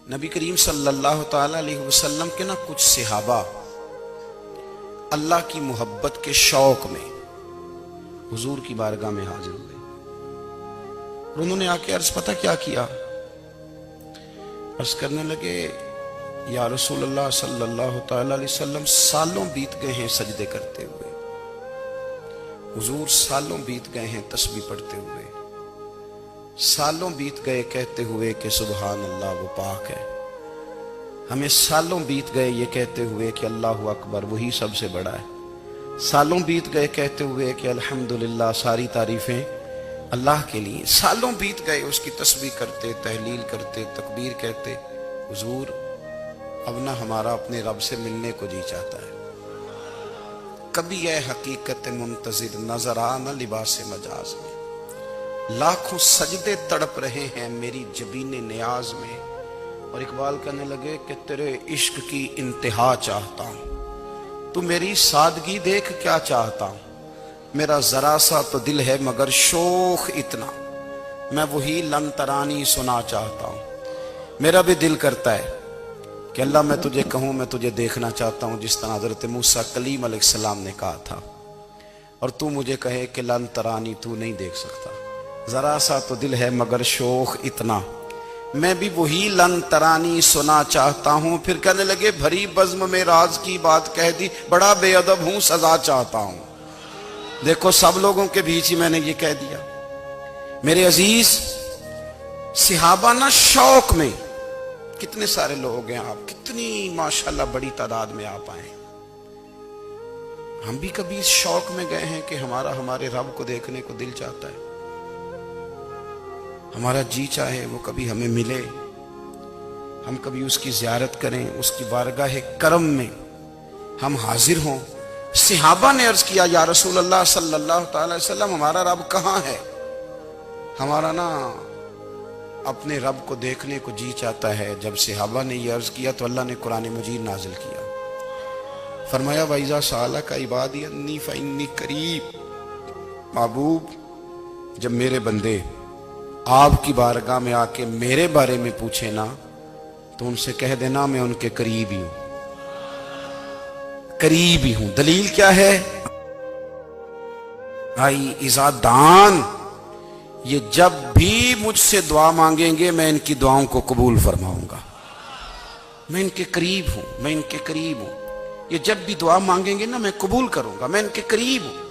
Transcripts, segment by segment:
نبی کریم صلی اللہ تعالی علیہ وسلم کے کچھ صحابہ اللہ کی محبت کے شوق میں حضور کی بارگاہ میں حاضر ہوئے اور انہوں نے آ کے عرض پتہ کیا کیا؟ عرض کرنے لگے یا رسول اللہ صلی اللہ تعالی علیہ وسلم سالوں بیت گئے ہیں سجدے کرتے ہوئے، حضور سالوں بیت گئے ہیں تسبیح پڑھتے ہوئے، سالوں بیت گئے کہتے ہوئے کہ سبحان اللہ وہ پاک ہے، ہمیں سالوں بیت گئے یہ کہتے ہوئے کہ اللہ اکبر وہی سب سے بڑا ہے، سالوں بیت گئے کہتے ہوئے کہ الحمدللہ ساری تعریفیں اللہ کے لیے، سالوں بیت گئے اس کی تسبیح کرتے، تحلیل کرتے، تکبیر کہتے۔ حضور اب نہ ہمارا اپنے رب سے ملنے کو جی چاہتا ہے، کبھی اے حقیقت منتظر نظر آ نہ لباس مجاز میں، لاکھوں سجدے تڑپ رہے ہیں میری جبین نیاز میں، اور اقبال کہنے لگے کہ تیرے عشق کی انتہا چاہتا ہوں، تو میری سادگی دیکھ کیا چاہتا ہوں، میرا ذرا سا تو دل ہے مگر شوخ اتنا، میں وہی لن ترانی سنا چاہتا ہوں۔ میرا بھی دل کرتا ہے کہ اللہ میں تجھے کہوں میں تجھے دیکھنا چاہتا ہوں، جس طرح حضرت موسیٰ کلیم علیہ السلام نے کہا تھا، اور تو مجھے کہے کہ لن ترانی تو نہیں دیکھ سکتا، ذرا سا تو دل ہے مگر شوخ اتنا، میں بھی وہی لن ترانی سنا چاہتا ہوں۔ پھر کہنے لگے بھری بزم میں راز کی بات کہہ دی، بڑا بے ادب ہوں سزا چاہتا ہوں۔ دیکھو سب لوگوں کے بیچ ہی میں نے یہ کہہ دیا۔ میرے عزیز صحابہ نہ شوق میں، کتنے سارے لوگ ہیں آپ، کتنی ماشاءاللہ بڑی تعداد میں آپ آئے، ہم بھی کبھی اس شوق میں گئے ہیں کہ ہمارے رب کو دیکھنے کو دل چاہتا ہے، ہمارا جی چاہے وہ کبھی ہمیں ملے، ہم کبھی اس کی زیارت کریں، اس کی بارگاہ کرم میں ہم حاضر ہوں۔ صحابہ نے عرض کیا یا رسول اللہ صلی اللہ تعالی وسلم ہمارا رب کہاں ہے؟ ہمارا نا اپنے رب کو دیکھنے کو جی چاہتا ہے۔ جب صحابہ نے یہ عرض کیا تو اللہ نے قرآن مجید نازل کیا، فرمایا وَإِذَا سَأَلَكَ عِبَادِي أَنِّي فَإِنِّي قَرِيبٌ، محبوب جب میرے بندے آپ کی بارگاہ میں آ کے میرے بارے میں پوچھے نا تو ان سے کہہ دینا میں ان کے قریب ہی ہوں، قریب ہی ہوں۔ دلیل کیا ہے؟ آئی اذا دان، یہ جب بھی مجھ سے دعا مانگیں گے میں ان کی دعاؤں کو قبول فرماؤں گا، میں ان کے قریب ہوں، میں ان کے قریب ہوں، یہ جب بھی دعا مانگیں گے نا میں قبول کروں گا، میں ان کے قریب ہوں۔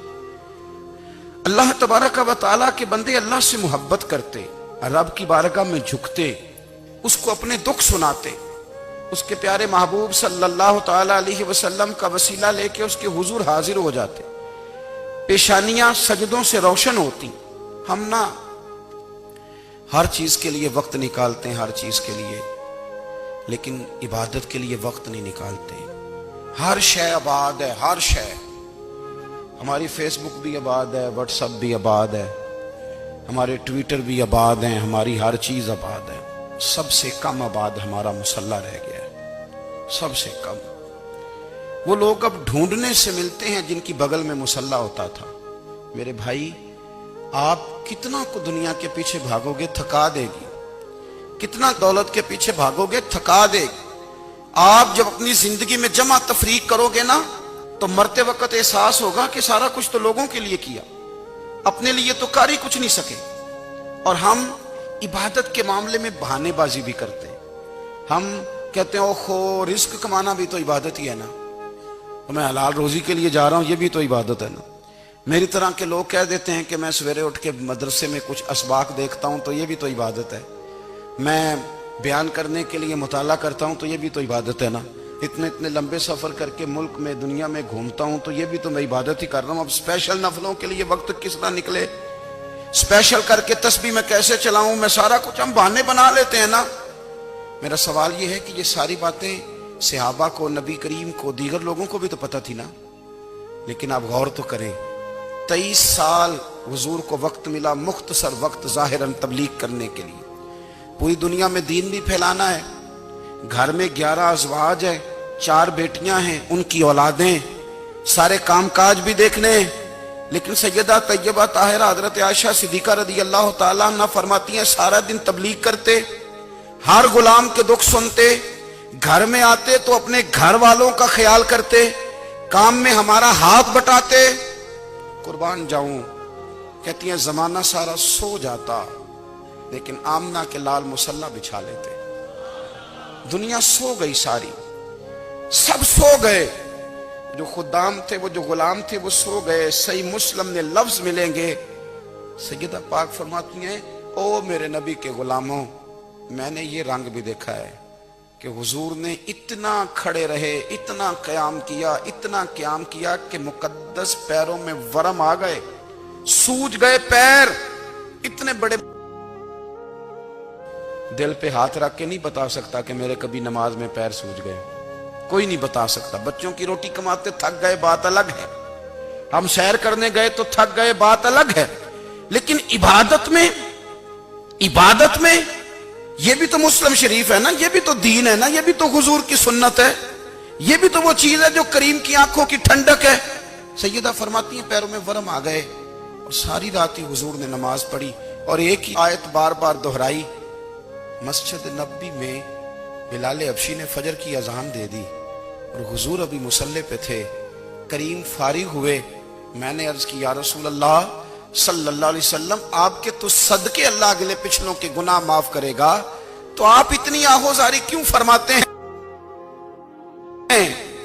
اللہ تبارک و تعالیٰ کے بندے اللہ سے محبت کرتے، رب کی بارگاہ میں جھکتے، اس کو اپنے دکھ سناتے، اس کے پیارے محبوب صلی اللہ تعالی علیہ وسلم کا وسیلہ لے کے اس کے حضور حاضر ہو جاتے، پیشانیاں سجدوں سے روشن ہوتی۔ ہم نہ ہر چیز کے لیے وقت نکالتے ہیں، ہر چیز کے لیے، لیکن عبادت کے لیے وقت نہیں نکالتے۔ ہر شے آباد ہے، ہر شے، ہماری فیس بک بھی آباد ہے، واٹس ایپ بھی آباد ہے، ہمارے ٹویٹر بھی آباد ہیں، ہماری ہر چیز آباد ہے، سب سے کم آباد ہمارا مصلی رہ گیا ہے، سب سے کم۔ وہ لوگ اب ڈھونڈنے سے ملتے ہیں جن کی بغل میں مصلی ہوتا تھا۔ میرے بھائی آپ کتنا کو دنیا کے پیچھے بھاگو گے تھکا دے گی، کتنا دولت کے پیچھے بھاگو گے تھکا دے گی۔ آپ جب اپنی زندگی میں جمع تفریق کرو گے نا تو مرتے وقت احساس ہوگا کہ سارا کچھ تو لوگوں کے لیے کیا، اپنے لیے تو کر ہی کچھ نہیں سکے۔ اور ہم عبادت کے معاملے میں بہانے بازی بھی کرتے ہیں، ہم کہتے ہیں اوہو رزق کمانا بھی تو عبادت ہی ہے نا، میں حلال روزی کے لیے جا رہا ہوں یہ بھی تو عبادت ہے نا۔ میری طرح کے لوگ کہہ دیتے ہیں کہ میں سویرے اٹھ کے مدرسے میں کچھ اسباق دیکھتا ہوں تو یہ بھی تو عبادت ہے، میں بیان کرنے کے لیے مطالعہ کرتا ہوں تو یہ بھی تو عبادت ہے نا، اتنے لمبے سفر کر کے ملک میں دنیا میں گھومتا ہوں تو یہ بھی تو میں عبادت ہی کر رہا ہوں۔ اب اسپیشل نفلوں کے لیے وقت کس طرح نکلے، اسپیشل کر کے تسبیح میں کیسے چلاؤں، میں سارا کچھ ہم بہانے بنا لیتے ہیں نا۔ میرا سوال یہ ہے کہ یہ ساری باتیں صحابہ کو، نبی کریم کو، دیگر لوگوں کو بھی تو پتہ تھی نا، لیکن آپ غور تو کریں 23 سال حضور کو وقت ملا، مختصر وقت ظاہراً تبلیغ کرنے کے لیے، پوری دنیا میں دین بھی پھیلانا ہے، گھر میں 11 ازواج ہیں، 4 بیٹیاں ہیں، ان کی اولادیں، سارے کام کاج بھی دیکھنے ہیں، لیکن سیدہ طیبہ طاہرہ حضرت عائشہ صدیقہ رضی اللہ تعالیٰ عنہ فرماتی ہیں سارا دن تبلیغ کرتے، ہر غلام کے دکھ سنتے، گھر میں آتے تو اپنے گھر والوں کا خیال کرتے، کام میں ہمارا ہاتھ بٹاتے۔ قربان جاؤں، کہتی ہیں زمانہ سارا سو جاتا لیکن آمنہ کے لال مصلی بچھا لیتے۔ دنیا سو گئی، ساری سب سو گئے، جو خدام تھے، وہ جو غلام تھے، وہ سو گئے۔ صحیح مسلم نے لفظ ملیں گے، سیدہ پاک فرماتی ہیں او میرے نبی کے غلاموں، میں نے یہ رنگ بھی دیکھا ہے کہ حضور نے اتنا کھڑے رہے، اتنا قیام کیا، اتنا قیام کیا کہ مقدس پیروں میں ورم آ گئے، سوج گئے پیر اتنے بڑے۔ دل پہ ہاتھ رکھ کے نہیں بتا سکتا کہ میرے کبھی نماز میں پیر سوج گئے، کوئی نہیں بتا سکتا۔ بچوں کی روٹی کماتے تھک گئے بات الگ ہے، ہم سیر کرنے گئے تو تھک گئے بات الگ ہے، لیکن عبادت میں یہ بھی تو مسلم شریف ہے نا، یہ بھی تو دین ہے نا، یہ بھی تو حضور کی سنت ہے، یہ بھی تو وہ چیز ہے جو کریم کی آنکھوں کی ٹھنڈک ہے۔ سیدہ فرماتی ہیں پیروں میں ورم آ گئے، اور ساری رات ہی حضور نے نماز پڑھی اور ایک ہی آیت بار بار دہرائی۔ مسجد نبوی میں بلال حبشی نے فجر کی اذان دے دی اور حضور ابھی مصلی پہ تھے، کریم فارغ ہوئے۔ میں نے عرض کی یا رسول اللہ صلی اللہ علیہ وسلم، آپ کے تو صدقے اللہ اگلے پچھلوں کے گناہ معاف کرے گا، تو آپ اتنی آہوزاری کیوں فرماتے ہیں؟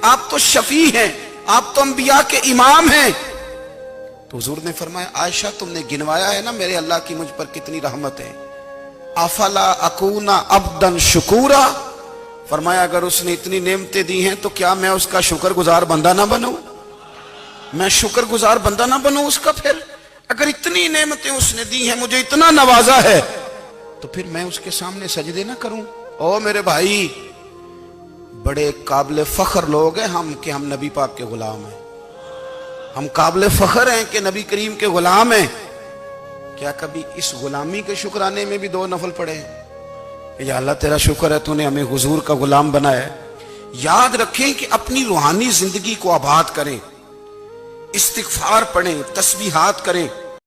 آپ تو شفیع ہیں، آپ تو انبیاء کے امام ہیں۔ تو حضور نے فرمایا عائشہ تم نے گنوایا ہے نا میرے اللہ کی مجھ پر کتنی رحمت ہے، افلا اکون عبدا شکورا، فرمایا اگر اس نے اتنی نعمتیں دی ہیں تو کیا میں اس کا شکر گزار بندہ نہ بنوں؟ میں شکر گزار بندہ نہ بنوں اس کا؟ پھر اگر اتنی نعمتیں اس نے دی ہیں، مجھے اتنا نوازا ہے، تو پھر میں اس کے سامنے سجدے نہ کروں؟ او میرے بھائی، بڑے قابل فخر لوگ ہیں ہم کہ ہم نبی پاک کے غلام ہیں، ہم قابل فخر ہیں کہ نبی کریم کے غلام ہیں۔ کیا کبھی اس غلامی کے شکرانے میں بھی دو نفل پڑے ہیں کہ یا اللہ تیرا شکر ہے تو نے ہمیں حضور کا غلام بنایا ہے؟ یاد رکھیں کہ اپنی روحانی زندگی کو آباد کریں، استغفار پڑھیں، تسبیحات کریں،